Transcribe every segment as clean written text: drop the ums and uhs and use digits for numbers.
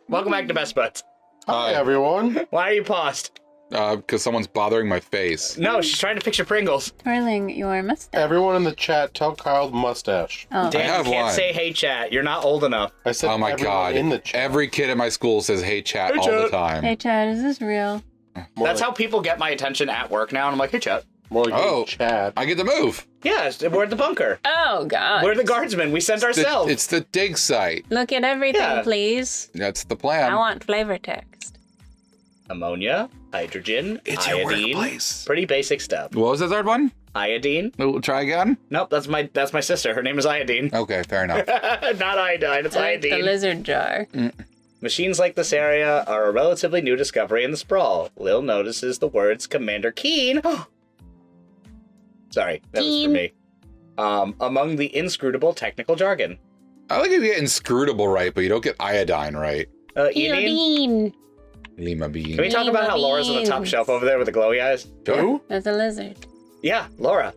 Welcome back to Best Buds. Hi, everyone. Why are you paused? Because someone's bothering my face. No, she's trying to fix your Pringles. Twirling your mustache. Everyone in the chat, tell Kyle the mustache. Oh. Dan, I have you can't one. say hey chat. You're not old enough. I said Oh my everyone god. in the chat. Every kid at my school says hey chat Hey, all chat. the time. Hey, Chad, is this real? More That's like, how people get my attention at work now, and I'm like, hey chat. More like Oh. hey, Chad. I get to move. Yeah, we're at the bunker. Oh, God. We're the guardsmen. We sent ourselves. It's the dig site. Look at everything, Yeah. please. That's the plan. I want flavor text. Ammonia, hydrogen, iodine. workplace. Pretty basic stuff. What was the third one? Iodine. We'll try again? Nope, that's my sister. Her name is Iodine. Okay, fair enough. Not iodine, it's I like the iodine. lizard jar. Machines like this area are a relatively new discovery in the sprawl. Lil notices the words Commander Keen. Sorry, that was for me. Among the inscrutable technical jargon. I like if you get inscrutable right, but you don't get iodine right. Iodine? Iodine. Lima bean. Can we talk about how Laura's on the top beans. shelf over there with the glowy eyes? Who? That's a lizard. Yeah, Laura.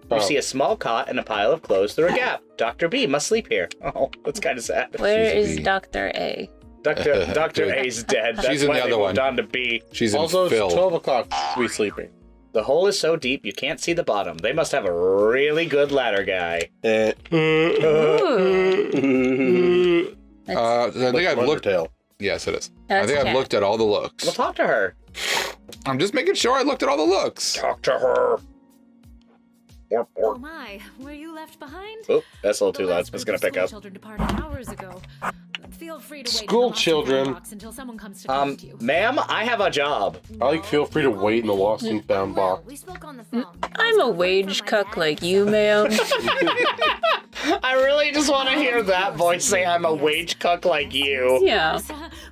Oh. You see a small cot and a pile of clothes through a gap. Dr. B must sleep here. Oh, that's kind of sad. Where She's a is bee. Dr. A? Dr. A's dead. That's She's in why the they other moved one. on to B. She's in Also, it's Phil. 12 o'clock. We sleeping. The hole is so deep you can't see the bottom. They must have a really good ladder guy. Ooh. I think I've looked. Undertale. Yes, it is. That's I think I've cat. looked at all the Well, looks. talk to her. I'm just making sure I looked at all the looks. Talk to her. Oh my, were you left behind? Oh, that's a little too The loud. last It's group gonna of pick up. school children departed hours ago. Feel free to wait in School the lost and children. found box until someone comes to collect you. Ma'am, I have a job. I like feel free to wait in the lost and found box. We spoke on the phone. I'm a wage cuck like you, ma'am. I really just want to hear that voice say I'm a wage cuck like you. Yeah.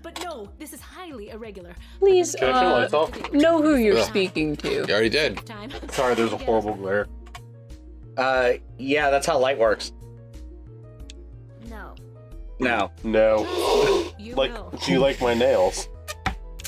But no, this is highly irregular. Please, Can I turn the lights off? know who you're Ugh. speaking to. You already did. Time. Sorry, there's a horrible glare. Yeah, that's how light works. No. No. No. You Like, will. do you like my nails?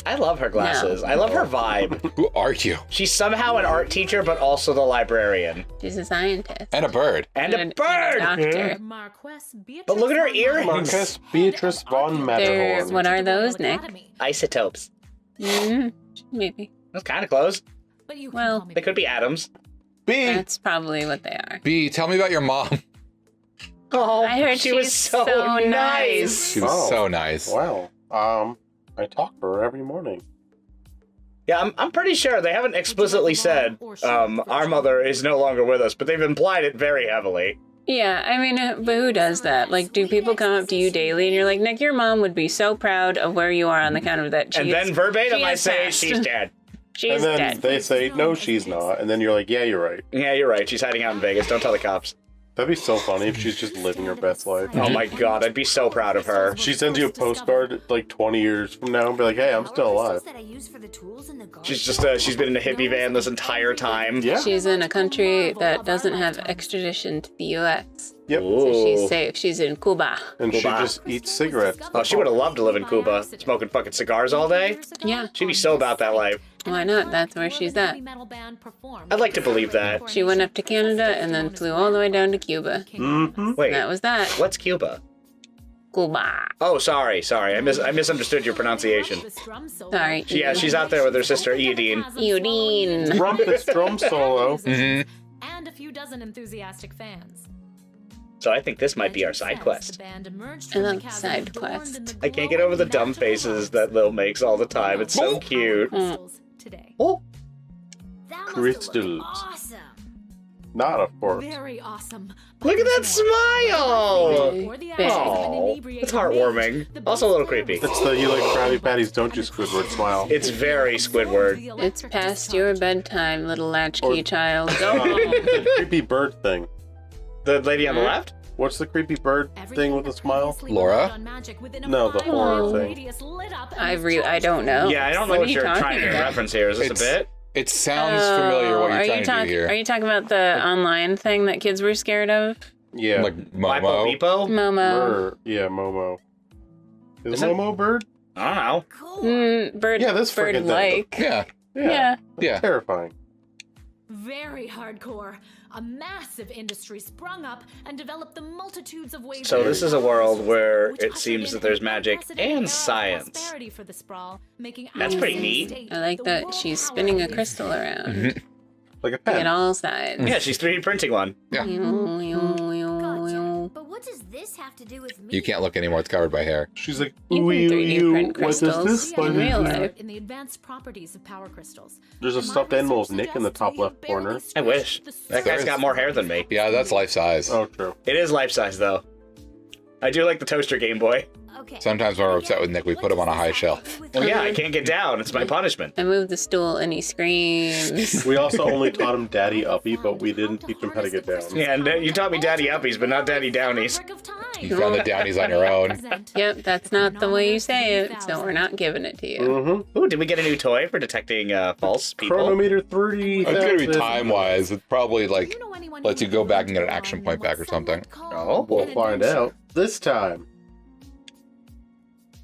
I love her glasses. I love her vibe. Who are you? She's somehow an art teacher, but also the librarian. She's a scientist. And a bird. And a bird! doctor. Marquess Beatrice But look at her von earrings. Marquess Beatrice von They're, Matterhorn. what are those, Nick? Academy. Isotopes. Maybe. That's kind of close. But you can Well, call me They could be atoms. B! That's probably what they are. B, tell me about your mom. Oh, I heard she was she's so so nice. She was Oh. so nice. Wow. I talk to her every morning. Yeah, I'm pretty sure they haven't explicitly said our mother is no longer with us, but they've implied it very heavily. Yeah, I mean, but who does that? Like, do people come up to you daily and you're like, Nick, your mom would be so proud of where you are on the count of that. And then verbatim she I is say passed. she's dead. She's and then dead. they say, no, she's not. And then you're like, yeah, you're right. Yeah, you're right. She's hiding out in Vegas. Don't tell the cops. That'd be so funny if she's just living her best life. Oh my god, I'd be so proud of her. She sends you a postcard like 20 years from now and be like, hey, I'm still alive. She's just she's been in a hippie van this entire time. Yeah. She's in a country that doesn't have extradition to the U.S. Yep. So she's Ooh. safe. She's in Cuba. And she Cuba. just eats cigarettes. Oh, she would have loved to live in Cuba, smoking fucking cigars all day. Yeah. She'd be so about that life. Why not? That's where she's at. I'd like to believe that. She went up to Canada and then flew all the way down to Cuba. Mm-hmm. Wait, And that was that. what's Cuba? Cuba. Oh, sorry. I misunderstood your pronunciation. Sorry. Yeah, she's out there with her sister Iodine. Iodine. Rumpus drum solo. Mhm. And a few dozen enthusiastic fans. So I think this might be our side quest. I love side quest. I can't get over the dumb faces that Lil makes all the time. It's so cute. Today. Oh, Crystals. Awesome. Not a fork. Very awesome. look at that smile! Big. Oh, it's heartwarming. Also a little creepy. It's the you like Krabby Patties, don't you, Squidward smile. It's very Squidward. It's past your bedtime, little latchkey Or- child. Go home. The creepy bird thing. The lady on the left? What's the creepy bird thing with a smile? Laura? No, the horror thing. I don't know. Yeah, I don't know what are you you're talking trying to about? reference here. Is this a bit? It sounds familiar what Oh, you're trying to do Are here. you talking about the online thing that kids were scared of? Yeah. Like Bipo Momo. Beepo? Momo. Yeah, Momo. Is Is it- Momo a bird? I don't know. Bird. Yeah, this bird freaking thing. like. Yeah. Yeah. Yeah. Terrifying. Very hardcore. A massive industry sprung up and developed the multitudes of ways. So this is a world where which it ushered seems in that there's an magic unprecedented era and of science. prosperity for the sprawl, making That's our pretty neat. state I like the that world she's power spinning a of the crystal around. Like a At pen. all sides. Yeah, she's 3D printing one. Yo, Gotcha. But what does this have to do with me? You can't look anymore. It's covered by hair. She's like, You can 3D print what does crystals this in button real do? life. in the advanced properties of power crystals. There's a And my stuffed animal of research Nick in the top suggests left we barely corner. I wish. scratched That guy's got more hair than me. Yeah, that's life size. Oh, true. It is life size, though. I do like the toaster Game Boy. Okay. Sometimes when we're upset with Nick, we put him on a high shelf. Well, yeah, I can't get down. It's my punishment. I move the stool and he screams. We also only taught him Daddy Uppy, but we didn't teach him how to get down. Yeah, and you taught me Daddy Uppies, but not Daddy Downies. You found the downies on your own. Yep, that's not the way you say it, so we're not giving it to you. Mm-hmm. Ooh, did we get a new toy for detecting false people? Chronometer 30. It's gonna be time-wise. It probably, like, lets you go back and get an action point back or something. Oh, We'll find out this time.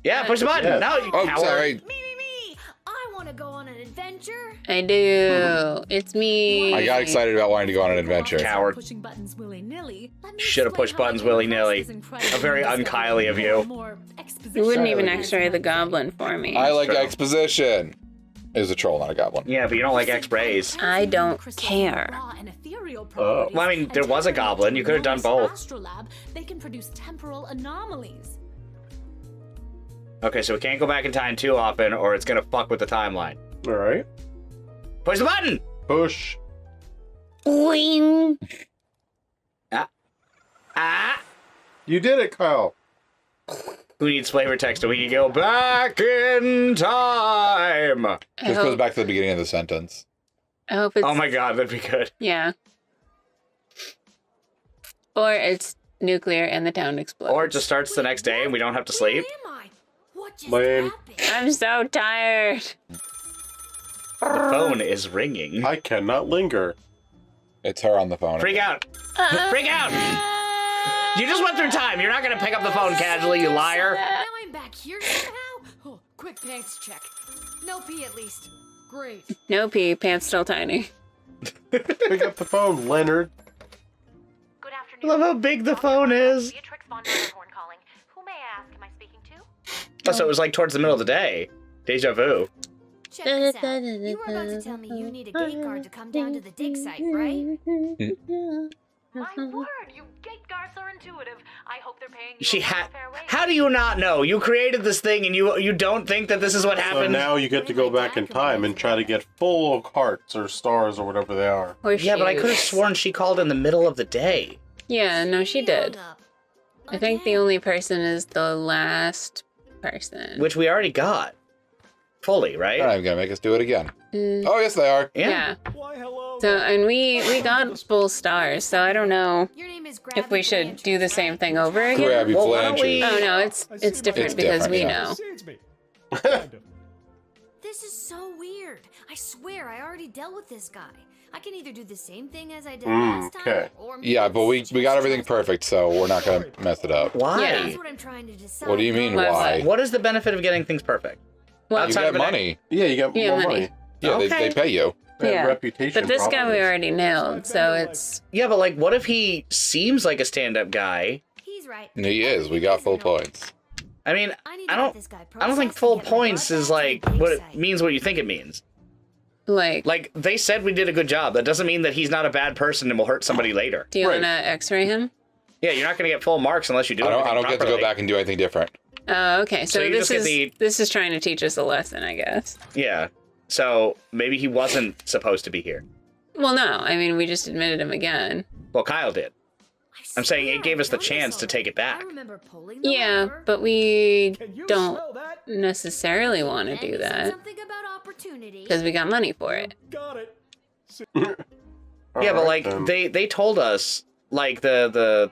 Yeah, push the button. Yeah. No, you Oh, coward. sorry. Me! I want to go on an adventure. I do. It's me. I got excited about wanting to go on an adventure. Coward. Pushing buttons willy-nilly. Let me Should've explain pushed how my buttons willy-nilly. process is incredible A very and un-Kylie of you. more You exposition. wouldn't even X-ray the goblin for me. I like True. exposition. It was a troll, not a goblin. Yeah, but you don't like X-rays. I don't care. Oh. Well, I mean, there was a goblin. You could have done both. Astrolab, they can produce temporal anomalies. Okay, so we can't go back in time too often, or it's gonna fuck with the timeline. All right. Push the button! Push. Boing. Ah! You did it, Kyle. Who needs flavor text so we can go back in time? I Just goes hope, back to the beginning of the sentence. I hope it's... Oh my god, that'd be good. Yeah. Or it's nuclear and the town explodes. Or it just starts the next day and we don't have to sleep. Where am I? What just Lame. happened? I'm so tired. The phone is ringing. I cannot linger. It's her on the phone. Freak out! Freak out! You just went through time. You're not gonna pick up the phone casually, you liar. Now I'm back here somehow. Oh, quick pants check. No pee at least. Great. No pee, pants still tiny. Pick up the phone, Leonard. Good I afternoon. love how big the phone is. Beatrix von Matterhorn calling. Who may I ask? Am I speaking to? Oh, so it was like towards the middle of the day. Deja vu. Check this out. You were about to tell me you need a gate guard to come down to the dig site, right? My word, you gate guards are intuitive. I hope they're paying you She a had. fair wage. How do you not know? You created this thing and you don't think that this is what So happened? now you get to go back in time and try to get full of hearts or stars or whatever they are. Or Yeah, but I could have shoes. sworn she called in the middle of the day. Yeah, no, she did. Hung up. I think the Again. only person is the last person. Which we already got. Fully, right? They're not even gonna make us do it again. Mm, Oh, yes, they are. yeah. So, and we got full stars, so I don't know Your name is if we should do the same thing over again. Grabby Well, why don't flanches. we- Oh no, it's different It's because different, we yeah. know. This is so weird. I swear I already dealt with this guy. I can either do the same thing as I did last time, okay. or maybe Yeah, but we it's got just everything as- perfect, so we're not gonna mess it up. Why? Yeah. That's what I'm trying to decide. What do you mean, Why? why? What is the benefit of getting things perfect? Well, You Outside get of an- money. Yeah, you get Yeah, more money. money. Yeah, Okay. they pay you. And Yeah. reputation. but this guy we probably. already nailed, so it's Yeah, but like, what if he seems like a stand-up guy? He's right. And he is. We got full points. I mean, I need I to don't. get this guy I don't think processed full and get my points butt is back like to the what dig it site. means. What you think it means. like, Like they said, we did a good job. That doesn't mean that he's not a bad person and will hurt somebody later. do you Right. want to X-ray him? Yeah, you're not gonna get full marks unless you do. I don't everything get to go properly. back and do anything different. Oh, okay. So, So you this just get is the- this is trying to teach us a lesson, I guess. Yeah. So maybe he wasn't supposed to be here. Well, no, I mean we just admitted him again. Well, Kyle did. I I'm saying swear it gave I've us the done this chance to take it already. back. I remember pulling the Yeah, lever. but we don't necessarily want to And do you said that something about opportunity. because we got money for it. Yeah, but Alright, like then. they told us like the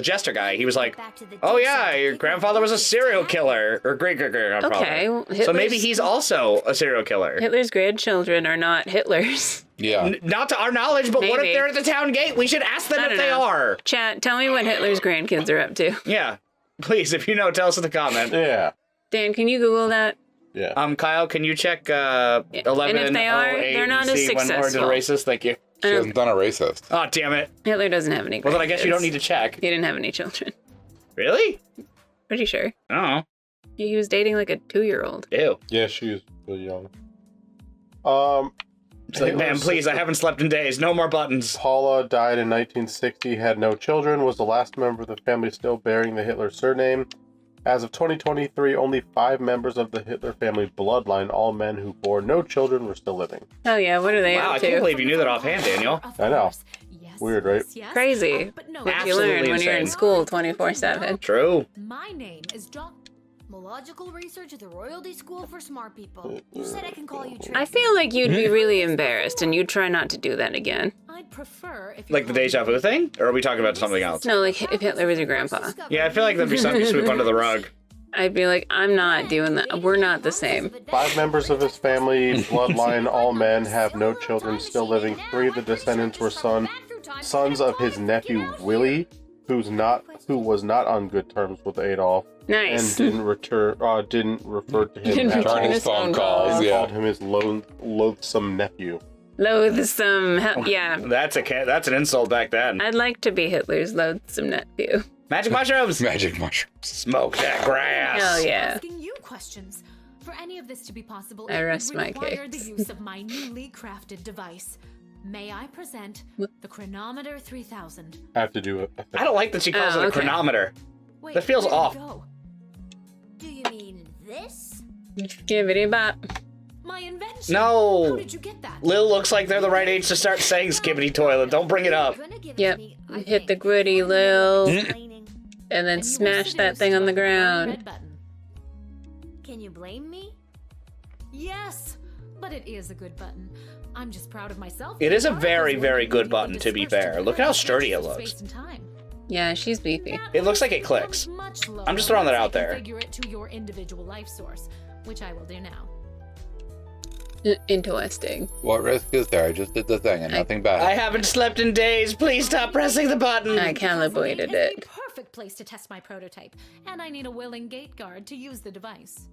jester guy. He was like, Back to the "Oh dig yeah, site to your pick grandfather was a up the serial kids. killer or great grandfather." Okay, well, So maybe Hitler's- he's also a serial killer. Hitler's grandchildren are not Hitler's. Yeah. Not to our knowledge, but what if Maybe. they're at the town gate? We should ask them I if don't they know. are. Chat, tell me what Hitler's grandkids are up to. Yeah. Please, if you know, tell us in the comment. Yeah. Dan, can you Google that? Yeah. Kyle, can you check 11 And if they are, they're not as see when Lauren did a successful. racist? Thank you. She hasn't done a racist. Oh, damn it. Hitler doesn't have any. Well, then I guess you don't grandkids. need to check. He didn't have any children. Really? Pretty sure. Oh. He was dating like a 2-year-old. Ew. Yeah, she was really young. It's like, man, please, I haven't slept in days. No more buttons. Paula died in 1960, had no children, was the last member of the family still bearing the Hitler surname. As of 2023, only 5 members of the Hitler family bloodline, all men who bore no children, were still living. Oh yeah, what are they Wow, I up can't to? believe you knew that offhand, Daniel. I know. Weird, right? Crazy. But no, What you Absolutely learn when you're in insane. school 24/7. True. my name is John. Logical research at the Royalty School for Smart People. You said I can call you Trixie. I feel like you'd be really embarrassed, and you'd try not to do that again. I'd prefer if Like the deja vu thing? Or are we talking about something else? No, like if Hitler was your grandpa, Yeah, I feel like that'd be something you sweep under the rug. I'd be like, I'm not doing that. We're not the same. 5 members of his family bloodline, all men, have no children, still living. 3 of the descendants were sons of his nephew Willie, who was not on good terms with Adolf, Nice. and didn't refer to him Didn't at return all. Return his his phone phone calls, calls. And yeah. called him his loathsome nephew. Loathsome. Yeah. That's an insult back then. I'd like to be Hitler's loathsome nephew. Magic mushrooms! Magic mushrooms. Smoke that grass! Hell yeah. asking you questions. For any of this to be possible, I it rest would my require case. the use of my newly crafted device. May I present the Chronometer 3000? I have to do it. I don't like that she calls Oh, it a okay. chronometer. Wait, That feels where did it off. go? Do you mean this? Gibbity bop. My invention. No. How did you get that? Lil looks like they're the right age to start saying skibbity toilet. Don't bring it up. You're gonna give it Yep. to me, I Hit the think. gritty, Lil. Explaining. And then And you were smash sitting that thing on the still at ground. red button. Can you blame me? Yes, but it is a good button. I'm just proud of myself. It is a Part of very, this very work good will button, be to be dispersed fair. Look at how sturdy it dimensions of looks. space and time. Yeah, she's beefy. That It looks like it comes clicks. much lower I'm just throwing that once I out there. Configure it to your individual life source, which I will do now. Interesting. What risk is there? I just did the thing and nothing bad. I haven't slept in days. Please stop pressing the button. I calibrated It's it. the perfect place to test my prototype, and I need a willing gate guard to use the device.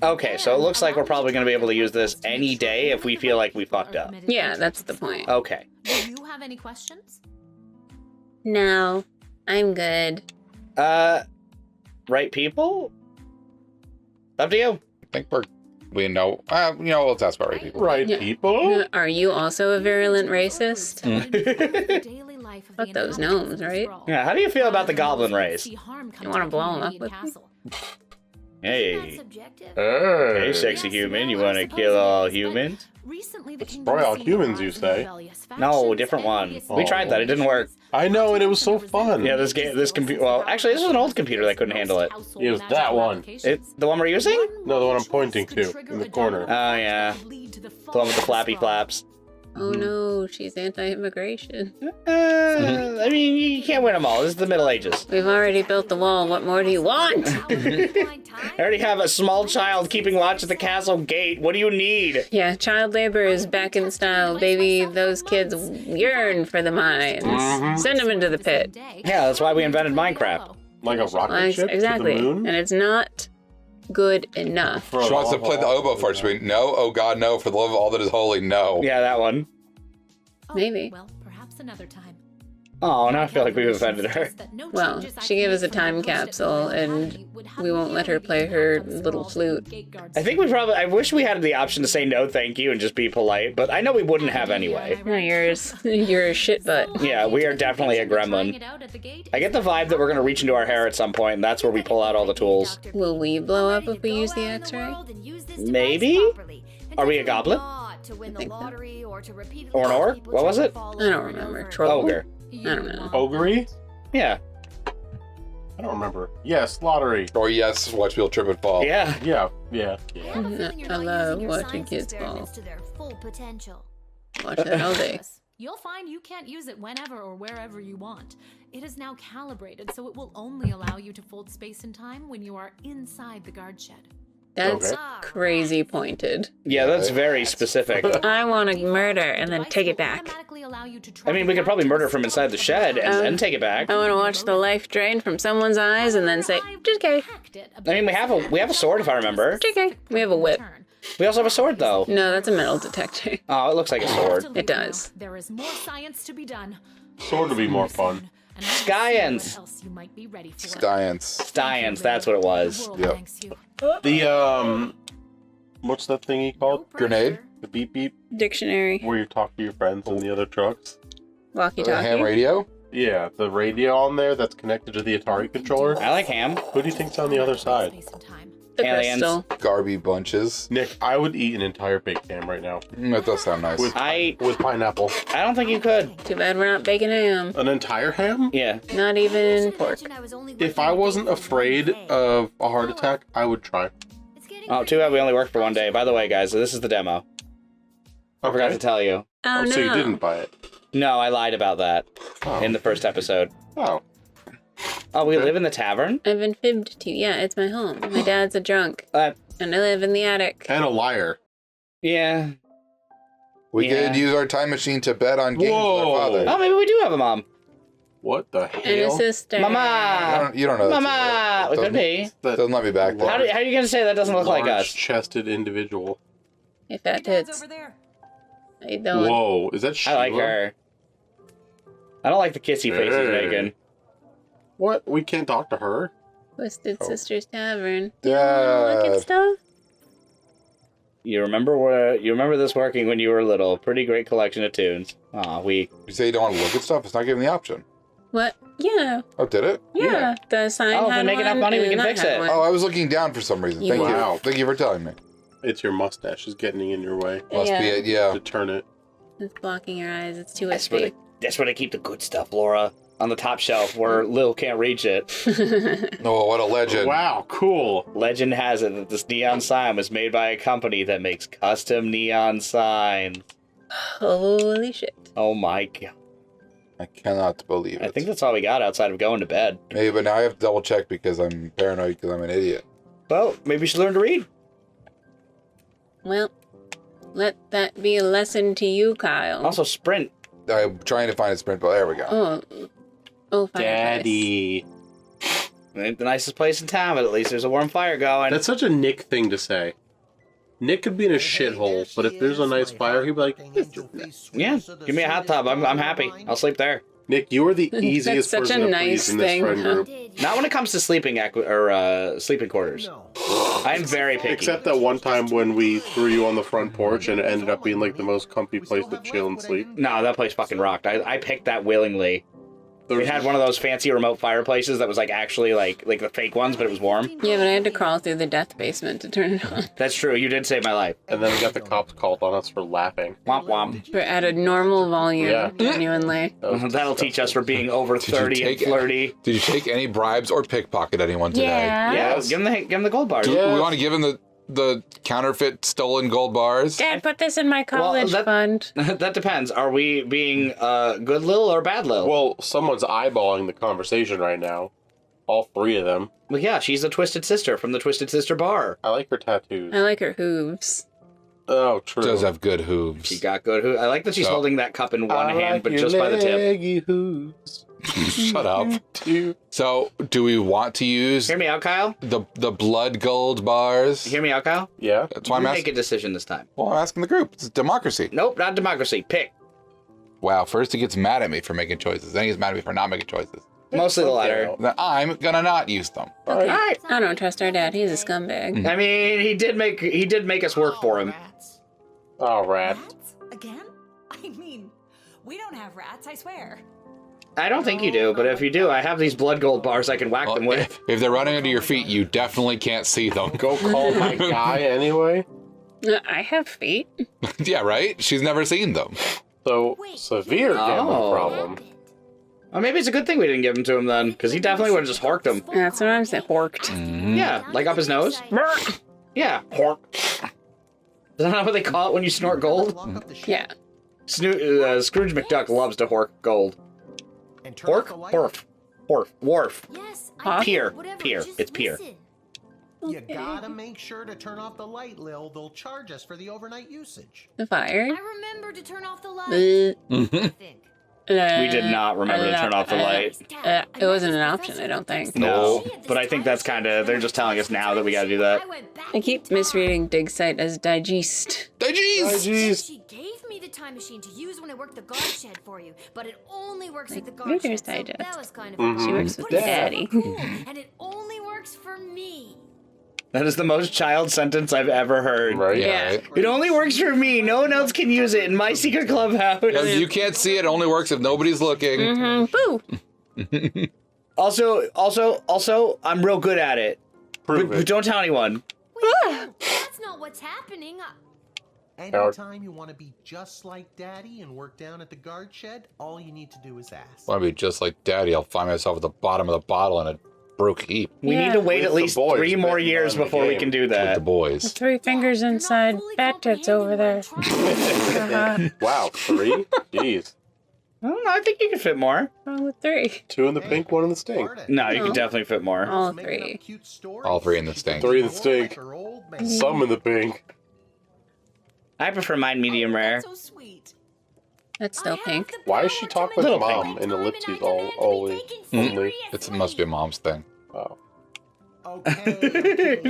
Okay, so it looks like we're probably going to be able to use this any day if we feel like we fucked up. Yeah, that's the point. Okay. Do you have any questions? No, I'm good. Right people? Up to you. I think we know. We'll test about right people. Right, Yeah. people? Are you also a virulent racist? Fuck Fuck those gnomes, right? Yeah, how do you feel about the goblin race? You wanna blow 'em up with me? Hey. Subjective. Hey, sexy human, you want to kill all humans? Destroy all humans, you say? No, different one. We tried that, it didn't work. I know, and it was so fun. Yeah, this computer, well, actually, this was an old computer that couldn't handle it. It was that one. It's the one we're using? No, the one I'm pointing to, in the corner. Oh, yeah. The one with the flappy flaps. Oh no, she's anti-immigration. I mean, you can't win them all. This is the Middle Ages. We've already built the wall. What more do you want? I already have a small child keeping watch at the castle gate. What do you need? Yeah, child labor is back in style, baby. Those kids yearn for the mines. Send them into the pit. Yeah, that's why we invented Minecraft. Like a rocket Well, ship exactly. to the moon? And it's not good enough. For a She wants to long play the haul. oboe first. No, oh God, no. For the love of all that is holy, no. Yeah, that one. Maybe. Well, perhaps another time. Oh, now I feel like we've offended her. Well, she gave us a time capsule, and we won't let her play her little flute. I think I wish we had the option to say no thank you and just be polite, but I know we wouldn't have anyway. No, you're a shit butt. Yeah, we are definitely a gremlin. I get the vibe that we're going to reach into our hair at some point, and that's where we pull out all the tools. Will we blow up if we use the X-ray? Maybe? Are we a goblin? To win the think so. lottery or to repeatedly Or an orc? people What was to it? fall I don't over and remember. over. Troll? Ogre. I don't know. Ogre? Yeah. I don't remember. Yes, lottery. Or yes, watch people trip and fall. Yeah. Yeah. I have a feeling you're I not love using your watching science kids experiments fall. to their full potential. Watch that all day. You'll find you can't use it whenever or wherever you want. It is now calibrated, so it will only allow you to fold space and time when you are inside the guard shed. That's Okay. crazy pointed. Yeah, that's very specific. I want to murder and then take it back. I mean, we could probably murder from inside the shed and then take it back. I want to watch the life drain from someone's eyes and then say, JK. I mean, we have a sword, if I remember. JK. We have a whip. We also have a sword, though. No, that's a metal detector. Oh, it looks like a sword. It does. There is more science to be done. Sword would be more fun. Science. Science. That's what it was. Yep. The, what's that thingy called? Grenade? The beep beep, Dictionary. where you talk to your friends in the other trucks? Walkie-talkie. Ham radio? Yeah, the radio on there that's connected to the Atari controller. I like ham. Who do you think's on the other side? The Aliens. crystal. Garby bunches. Nick, I would eat an entire baked ham right now. That does sound nice. With pineapple. I don't think you could. Too bad we're not baking ham. An entire ham? Yeah. Not even pork. If I wasn't afraid of a heart attack, I would try. Oh, too bad we only worked for one day. By the way, guys, this is the demo. I forgot to tell you. Oh, no. So you didn't buy it? No, I lied about that Oh. in the first episode. Oh. Oh, we live in the tavern? I've been fibbed to. Yeah, it's my home. My dad's a drunk. And I live in the attic. And a liar. Yeah. We Yeah. could use our time machine to bet on games with Whoa. our father. Oh, maybe we do have a mom. What the And a hell? sister. Mama! You don't know that. Mama! It It could be. doesn't let me back there. How are you going to say that doesn't look like us? Large-chested individual. Hey, fat tits. there. How you doing? Whoa, is that Sheila? I like her. I don't like the kissy face he's Hey. making. What? We can't talk to her? Twisted Sisters Tavern. Dad. Look at stuff. You remember this working when you were little. Pretty great collection of tunes. Aw, we. You say you don't want to look at stuff? It's not giving the option. What? Yeah. Oh, did it? Yeah. The sign Oh, if had we make enough one, money, we and can that fix had it. one. Oh, I was looking down for some reason. Thank Wow. you. Thank you for telling me. It's your mustache is getting in your way Must be it, yeah. to turn it. It's blocking your eyes. It's too That's where, that's where they keep the good stuff, Laura. On the top shelf where Lil can't reach it. Oh, what a legend. Wow, cool. Legend has it that this neon sign was made by a company that makes custom neon signs. Holy shit. Oh my god. I cannot believe it. I think that's all we got outside of going to bed. Maybe, but now I have to double check because I'm paranoid because I'm an idiot. Well, maybe you should learn to read. Well, let that be a lesson to you, Kyle. Also, sprint. I'm trying to find a sprint, but there we go. Oh, fireplace. Daddy. Ain't the nicest place in town, but at least there's a warm fire going. That's such a Nick thing to say. Nick could be in a shithole, but if there's a nice fire, he'd be like, Yeah, give me a hot tub. I'm happy. I'll sleep there. Nick, you are the easiest such person a to nice please in this thing, friend huh? group. Not when it comes to sleeping sleeping quarters. I'm very picky. Except that one time when we threw you on the front porch and it ended up being like the most comfy place to chill and sleep. No, that place fucking rocked. I picked that willingly. We had one of those fancy remote fireplaces that was like actually like the fake ones, but it was warm. Yeah, but I had to crawl through the death basement to turn it on. That's true. You did save my life. And then we got the cops called on us for laughing. Womp womp. But at a normal volume, Yeah. genuinely. That was Teach us for being over 30 and flirty. Did you take any bribes or pickpocket anyone today? Yeah. Yeah, Yes. give him the gold bars. Do we want to give him the counterfeit stolen gold bars? Dad, put this in my college that- fund. That depends. Are we being good Lil or bad Lil? Well, someone's eyeballing the conversation right now. All three of them. Well, yeah, she's the Twisted Sister from the Twisted Sister bar. I like her tattoos. I like her hooves. Oh, true. Does have good hooves. She got good. I like that she's So- holding that cup in one I hand, like but your just by the tip. leggy hooves. Shut up. Too. So, do we want to use Hear me out, Kyle. the blood gold bars? Hear me out, Kyle. Yeah. That's why I'm You make asking. a decision this time. Well, I'm asking the group. It's democracy. Nope, not democracy. Pick. Wow. First, he gets mad at me for making choices. Then he gets mad at me for not making choices. Mostly the latter. Then I'm gonna not use them. All right. I don't trust our dad. He's a scumbag. I mean, he did make us work for him. Rats. Oh, rat. Rats? Again? I mean, we don't have rats, I swear. I don't think you do, but if you do, I have these blood gold bars I can whack them Well, with. if they're running under your feet, you definitely can't see them. Go call my guy anyway. I have feet. Yeah, right? She's never seen them. So, severe gambling Oh. problem. Well, maybe it's a good thing we didn't give them to him then, because he definitely would have just horked him. That's what I'm saying. Horked. Yeah, like up his nose. Yeah, hork. Isn't that what they call it when you snort gold? Yeah. Scrooge McDuck loves to hork gold. Hork? Horf. Horf. Wharf. Yes, Huh? I Pier. whatever, Pier. just It's pier. listen. You gotta make sure to turn off the light, Lil. They'll charge us for the overnight usage. The fire. I remember to turn off the light. I think. We did not remember to turn off the light. It wasn't an option, I don't think. No, but I think that's kind of, they're just telling us now that we gotta do that. I keep misreading dig site as digest. Digest! She gave me the time machine to use when I worked the guard shed for you, but it only works at the guard Reader's shed, so Digest. that was kind of She works with But it's so Daddy. cool, and it only works for me. That is the most child sentence I've ever heard. Right? Yeah. Right. It only works for me. No one else can use it in my secret clubhouse. You can't see it. It only works if nobody's looking. Boo! Also, I'm real good at it. Prove But it. don't tell anyone. Wait, that's not what's happening. Anytime you want to be just like Daddy and work down at the guard shed, all you need to do is ask. Want to be just like Daddy? I'll find myself at the bottom of the bottle in a broke heap We Yeah. need to wait With at the least boys 3 more betting years on the before we game. can do with the that. boys. 3 fingers inside bat tits over there. Wow, 3? Jeez. I don't know. I think you can fit more. Wrong with 3. 2 in the pink, 1 in the stink. No, you No. can definitely fit more. All Making up 3. cute stories. All 3 in the stink. 3 in the stink. Like her old man. Some in the pink. I prefer mine medium rare. So sweet. That's still pink. Why does she talk like Little mom in ellipses only? It must be Mom's thing. Oh. Okay.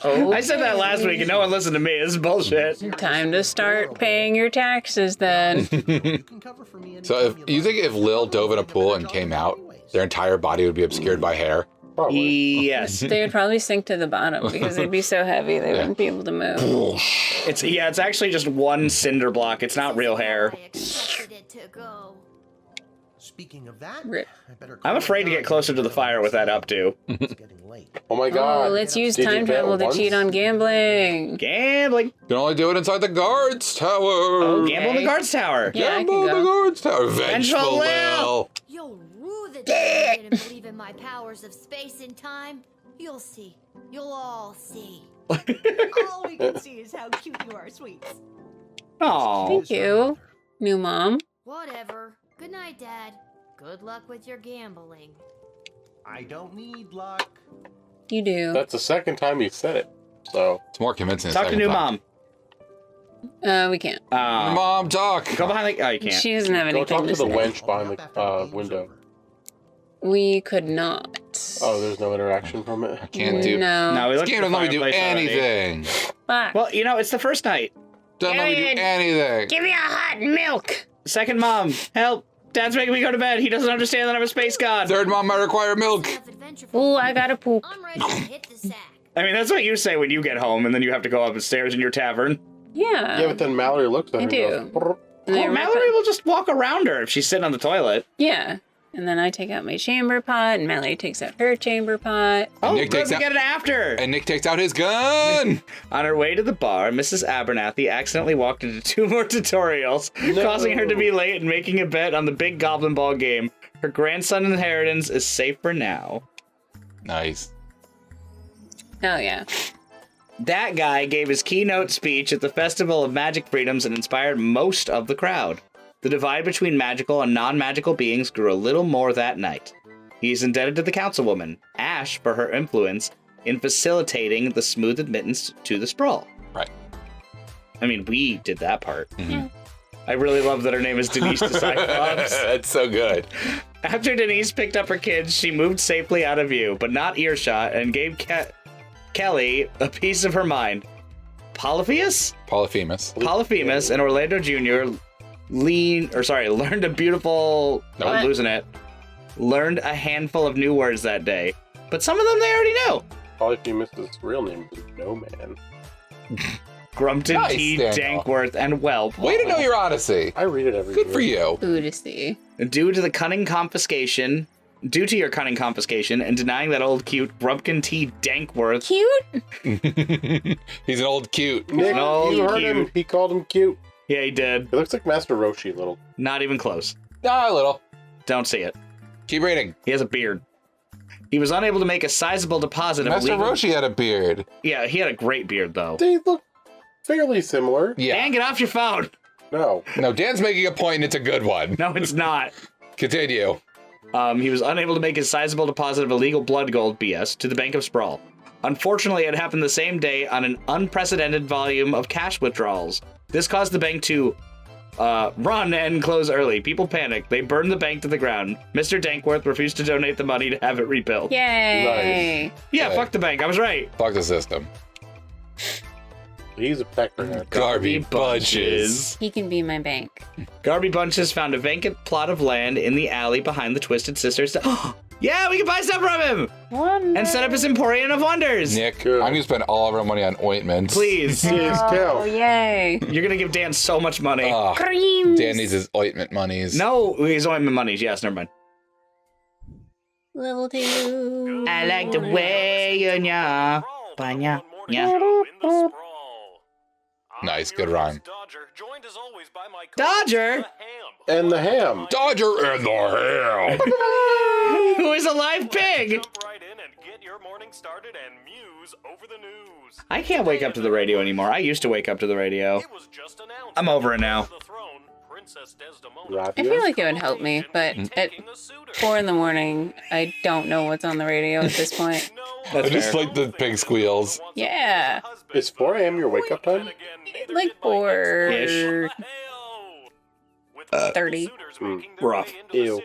Oh. I said that last week and no one listened to me. This is bullshit. Time to start paying your taxes then. You can cover for me So anytime if you think if Lil dove in a pool and came out, their entire body would be obscured by hair? Probably. Yes. They would probably sink to the bottom because they'd be so heavy they wouldn't be able to move. It's actually just one cinder block. It's not real hair. I expected it to go. Speaking of that, Rip. I better I'm afraid to get closer to the fire with that up to. It's getting late. Oh my god. Oh, let's use Did you time bet travel to once? cheat on gambling. Gambling. You can only do it inside the guards tower. Oh, gamble in the guards tower. Yeah, I Gamble can in the go. guards tower. Vengeful Lil. You'll rue the day you didn't believe in my powers of space and time. You'll see. You'll all see. All we can see is how cute you are, sweets. Oh. Thank you, new mom. Whatever. Good night, Dad. Good luck with your gambling. I don't need luck. You do. That's the second time you said it. So, It's more convincing. the Talk to second new time. mom. We can't. Mom, talk. Go behind the. Oh, you can't. She doesn't have go anything talk to to the say. wench behind the window. We could not. Oh, there's no interaction from it? I can't do. No, we This looked game at doesn't the let me do fireplace already. anything. Fuck. Well, it's the first night. Doesn't let me do Aaron. anything. Give me a hot milk. Second mom, help. Dad's making me go to bed. He doesn't understand that I'm a space god. Third mom might require milk. Enough adventure for Ooh, me. I gotta poop. I'm ready to hit the sack. I mean, that's what you say when you get home and then you have to go upstairs in your tavern. Yeah. Yeah, but then Mallory looks at her I and do. goes, "Brr." And they Well, rip Mallory it- will just walk around her if she's sitting on the toilet. Yeah. And then I take out my chamber pot, and Mallory takes out her chamber pot. Oh, Nick good, takes we out- get it after. And Nick takes out his gun. On her way to the bar, Mrs. Abernathy accidentally walked into 2 more tutorials, causing her to be late and making a bet on the big goblin ball game. Her grandson's inheritance is safe for now. Nice. Hell yeah. That guy gave his keynote speech at the Festival of Magic Freedoms and inspired most of the crowd. The divide between magical and non-magical beings grew a little more that night. He is indebted to the councilwoman, Ash, for her influence in facilitating the smooth admittance to the sprawl. Right. I mean, we did that part. I really love that her name is Denise the Cyclops. That's so good. After Denise picked up her kids, she moved safely out of view, but not earshot, and gave Kelly a piece of her mind. Polyphemus? Polyphemus and Orlando Jr. learned a beautiful... Nope. I'm losing it. Learned a handful of new words that day. But some of them they already knew. Polyphemus' real name is No Man. Grumpton Nice, T. Daniel. Dankworth and Whelp. Way to know your Odyssey. I read it every Good year. for you. Ooh, to see. Due to your cunning confiscation and denying that old cute Grumpkin T. Dankworth. Cute? He's an old cute. Nick, No, you heard cute. him. He called him cute. Yeah, he did. He looks like Master Roshi a little. Not even close. Ah, a little. Don't see it. Keep reading. He has a beard. He was unable to make a sizable deposit of Master illegal... Roshi had a beard. Yeah, he had a great beard, though. They look fairly similar. Yeah. Dan, get off your phone. No. No, Dan's making a point and it's a good one. No, it's not. Continue. He was unable to make a sizable deposit of illegal blood gold, BS, to the Bank of Sprawl. Unfortunately, it happened the same day on an unprecedented volume of cash withdrawals. This caused the bank to run and close early. People panicked. They burned the bank to the ground. Mr. Dankworth refused to donate the money to have it rebuilt. Yay! Nice. Yeah, Okay. fuck the bank. I was right. Fuck the system. He's a peckerhead. Garby Bunches. He can be my bank. Garby Bunches found a vacant plot of land in the alley behind the Twisted Sisters. Yeah, we can buy stuff from him! And set up his Emporium of Wonders! Nick, Good. I'm gonna spend all of our money on ointments. Please. Yes, Oh, count. yay! You're gonna give Dan so much money. Creams! Dan needs his ointment monies. No, his ointment monies. Yes, never mind. Level 2. I like the way you nya. Banya. Nice, good rhyme. Dodger? And the ham. Dodger and the ham. Who is a live pig? I can't wake up to the radio anymore. I used to wake up to the radio. I'm over it now. I feel like it would help me, but at 4 in the morning, I don't know what's on the radio at this point. That's I just fair. like the pig squeals. Yeah, Is 4 a.m. your wake up time? like 4 Ish. 30. Rough. Ew.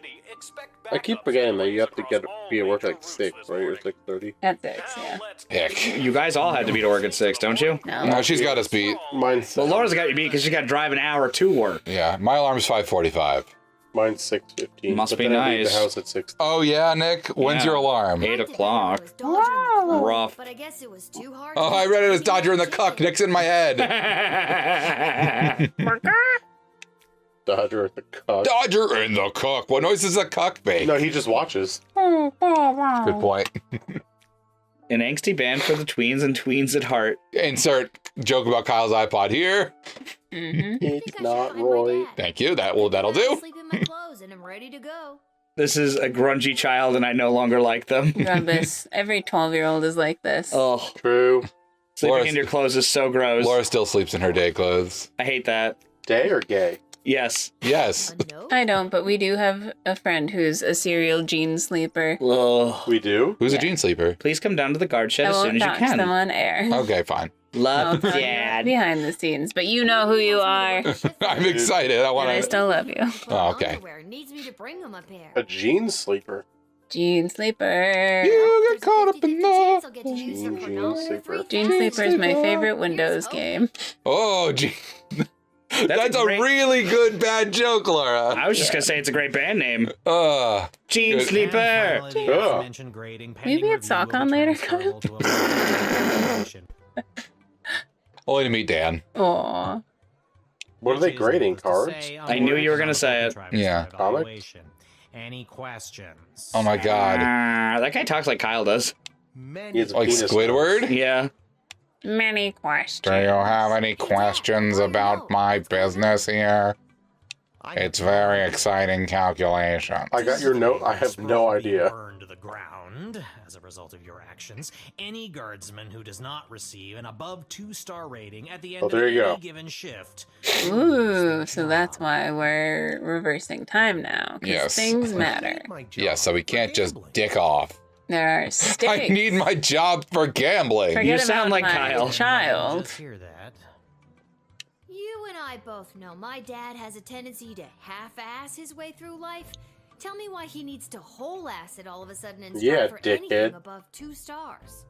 I keep forgetting that you have to be at work at like 6, right? Or 6:30. At 6, yeah. Heck. You guys all had to be to work at 6, don't you? No. No, she's got us beat. Mine's Well, Laura's got you beat because she got to drive an hour to work. Yeah, my alarm's 5:45. Mine's 6:15. Must but be then I leave nice. the house at 6. Oh yeah, Nick. When's Yeah. your alarm? 8 o'clock. Rough. But I guess it was too hard. Oh, I read it as Dodger and the Cuck. Nick's in my head. Dodger at the cuck. Dodger and the Cuck. What noise does a cuck make? No, he just watches. Good point. An angsty band for the tweens and tweens at heart. Insert joke about Kyle's iPod here. It's not Roy. Thank you. That'll do. Sleep in my clothes and I'm ready to go. This is a grungy child and I no longer like them. Rubbish. Every 12-year-old is like this. Oh, True. sleeping Laura- in your clothes is so gross. Laura still sleeps in her day clothes. I hate that. Day or gay? Yes. Yes. A note? I don't, but we do have a friend who's a serial jean sleeper. Ugh. We do? Who's Yeah. a jean sleeper? Please come down to the guard shed I as won't soon as you dox can. them on air. Okay, fine. Love, I'll tell you Dad. behind the scenes, but you know who you are, and I'm excited. I want I to. still love you. Oh, okay. Underwear needs me to bring him a pair. A jean sleeper. Jean sleeper. You get caught up in the. I'll get to use him for Jean $1 sleeper. free Jean things. sleeper is my favorite Windows game. Oh, gee. That's a great- really good bad joke, Laura. I was just going to say it's a great band name. Gene Good. Sleeper. Maybe it's sock on later, Kyle. Only to meet Dan. Aw. What are they grading? Cards? I knew you were gonna say it. Yeah. Comics? Any questions? Oh my god. That guy talks like Kyle does. He has a Like penis Squidward? Yeah. Many questions. Do you have any questions about my business here? It's very exciting calculation. I got your note. I have no idea. Burned to the ground as a result of your actions. Any guardsman who does not receive an above 2-star rating at the end Oh, there of you any go. given shift. Ooh, so that's why we're reversing time now. 'Cause Yes. things matter. Yeah, so we can't just dick off. There are stakes. I need my job for gambling. Forget You sound about like my Kyle. child. Just hear that. You and I both know my dad has a tendency to half-ass his way through life. Tell me why he needs to whole-ass it all of a sudden and Yeah, strive for dickhead. anything above 2 stars.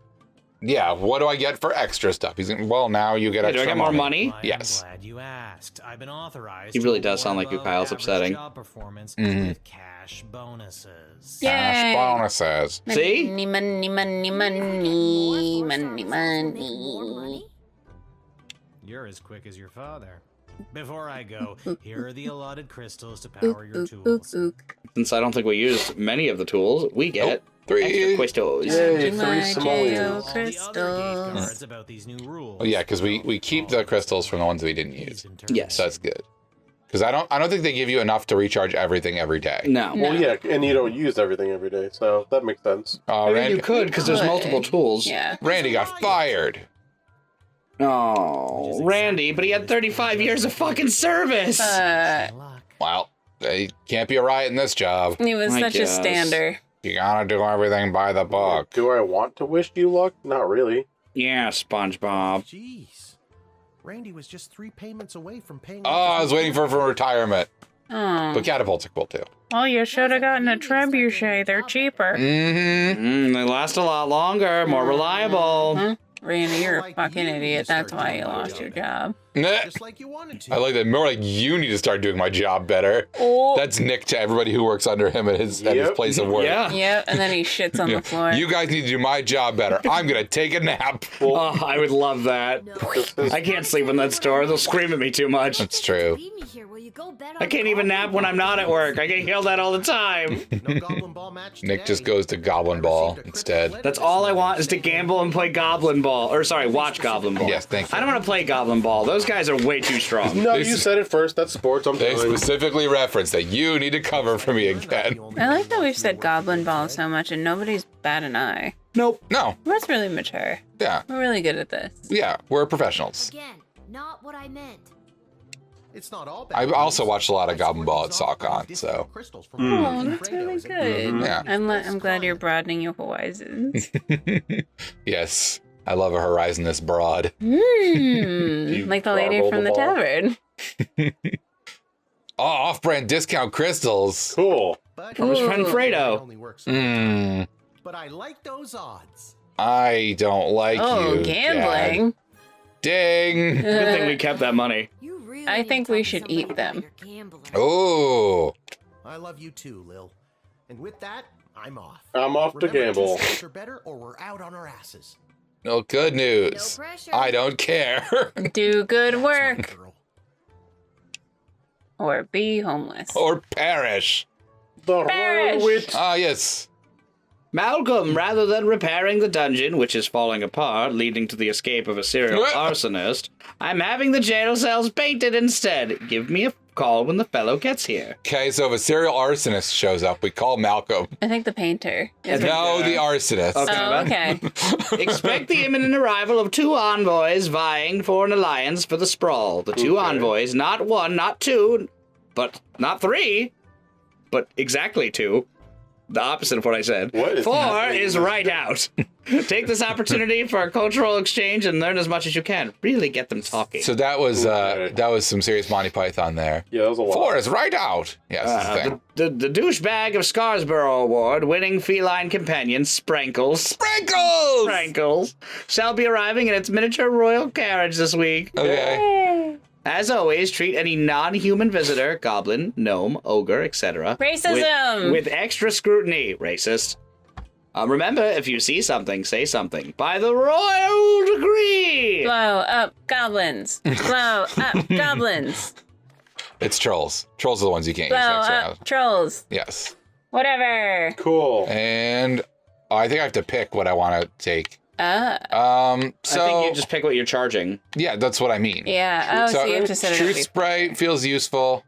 Yeah, what do I get for extra stuff? He's well, now you get Hey, do extra I get more money? I'm Yes. glad you asked. I've been authorized. He really to does sound award like you, above Kyle. It's average upsetting. Job performance Mhm. with cash bonuses. Cash Yay. bonuses. See? Money, money, money, money, money, money. You're as quick as your father. Before I go, here are the allotted crystals to power your tools. Since I don't think we used many of the tools, we get Nope. 3. extra questos. Yay, To 3 my simoleons. jail All the other gate crystals. guards about these new rules. Oh, yeah, because we keep the crystals from the ones we didn't use. Yes. So that's good. Because I don't think they give you enough to recharge everything every day. No. Well, yeah, and you don't use everything every day, so that makes sense. I mean, Randy, you could, because there's Could. multiple tools. Yeah. Randy got fired. Oh, Randy, but he had 35 years of fucking service. Luck. Well, they can't be a riot in this job. He was I such guess. a stander. You gotta do everything by the book. Do I want to wish you luck? Not really. Yeah, SpongeBob. Jeez. Randy was just 3 payments away from paying. Oh, I was waiting for retirement. Oh. But catapults are cool too. Well, you should have gotten a trebuchet. They're cheaper. Mm-hmm. They last a lot longer, more reliable. Huh? Randy, you're a fucking idiot. That's why you lost your job. Just like you wanted to. I like that. More like you need to start doing my job better. Oh. That's Nick to everybody who works under him at his place of work. Yeah. Yep, and then he shits on the floor. You guys need to do my job better. I'm gonna take a nap. Oh, I would love that. I can't sleep in that store. They'll scream at me too much. That's true. Leave me here. Will you go bet I on can't even nap when I'm not at work. I get yelled at all the time. No Goblin Ball match Nick today. just goes to Goblin I Ball received a critical instead. letter That's this all I morning. want is to gamble and play Goblin Ball. Or sorry, watch Goblin Ball. Yes, thank you. I don't want to play Goblin Ball. Those guys are way too strong. No, They you s- said it first. That's sports. I'm They telling you. specifically referenced that you need to cover for me again. I like that we've said Goblin Ball so much and nobody's bat an eye. Nope. No, That's really mature. yeah, We're really good at this. yeah, we're professionals. Again, not what I meant. It's not all I bad also news. watched a lot of I Goblin Ball at scored these SoftCon, off discount so. crystals from Mm. Oh, Randy that's Fredo really as a good. Yeah. I'm glad you're broadening your horizons. Yes, I love a horizon this broad. Hmm. Like the lady garble from the the ball. tavern. Oh, off-brand discount crystals. Cool. But From his friend Ooh. Fredo. It only works Mmm, But I like those odds. I don't like Oh, you, gambling. Dad. Ding. Good thing we kept that money. You really I need to think talk we to should somebody eat about them. your gambling. Oh, I love you too, Lil. And with that, I'm off. I'm off to Remember, gamble. 2 cents or better, or we're out on our asses. no good news. No pressure. I don't care. Do good That's my work girl. or be homeless. Or perish. The Perish. Royal Witch. Ah, yes. Malcolm, rather than repairing the dungeon, which is falling apart, leading to the escape of a serial arsonist, I'm having the jail cells painted instead. Give me a call when the fellow gets here. Okay, so if a serial arsonist shows up, we call Malcolm. I think the painter. Is No, the arsonist. Okay. Oh, okay. Expect the imminent arrival of 2 envoys vying for an alliance for the sprawl. The 2 Okay. envoys, not 1, not 2, but not 3, but exactly 2. The opposite of what I said. What is 4 happening? is right out. Take this opportunity for a cultural exchange and learn as much as you can. Really get them talking. So that was Okay. some serious Monty Python there. Yeah, that was a lot. 4 is right out. Yes, that's the thing. the douchebag of Scarsborough Award winning feline companion, Sprankles. Sprinkles! Sprankles shall be arriving in its miniature royal carriage this week. Okay. As always, treat any non-human visitor, goblin, gnome, ogre, etc. Racism! With extra scrutiny, racist. Remember, if you see something, say something. By the royal decree! Blow up goblins. Blow up goblins. It's trolls. Trolls are the ones you can't Blow use next round. up trolls. Yes. Whatever. Cool. And I think I have to pick what I want to take. So I think you just pick what you're charging. yeah, that's what I mean. Yeah. Oh, so you have to set it Truth up. spray feels useful.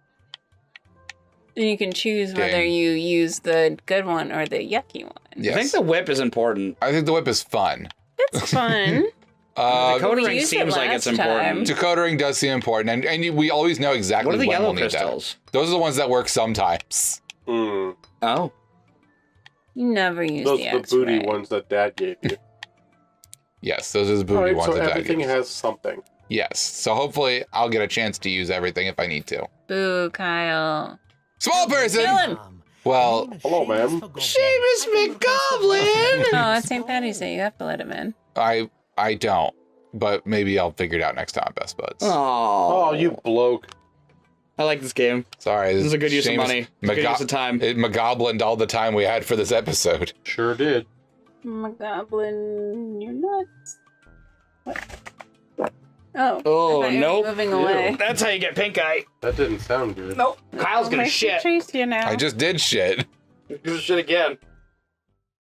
And you can choose whether Dang. you use the good one or the yucky one. Yes. I think the whip is important. I think the whip is fun. It's fun. Uh, The code we ring used it seems like it's last important. Decoder ring does seem important, and we always know exactly What are the when yellow we'll need crystals? that. Those are the ones that work sometimes. Hmm. Oh. You never use Those the are the booty X-ray. ones that Dad gave you. Yes, those are the booty Alright, ones so that Dad everything gives. has something. Yes, so hopefully I'll get a chance to use everything if I need to. Boo, Kyle. Small person! Kill him. Well, Hello, ma'am. Seamus McGoblin! Oh, it's St. Patty's Day. You have to let him in. I don't, but maybe I'll figure it out next time, Best Buds. Oh, you bloke. I like this game. Sorry. This is a good use of money. It's a good use of time. It McGoblined all the time we had for this episode. Sure did. My goblin, you're nuts. What? Oh. Oh, I thought you were nope. Moving away. That's how you get pink eye. That didn't sound good. Nope. Kyle's gonna I'll shit. chase you now. I just did shit. You're gonna shit again.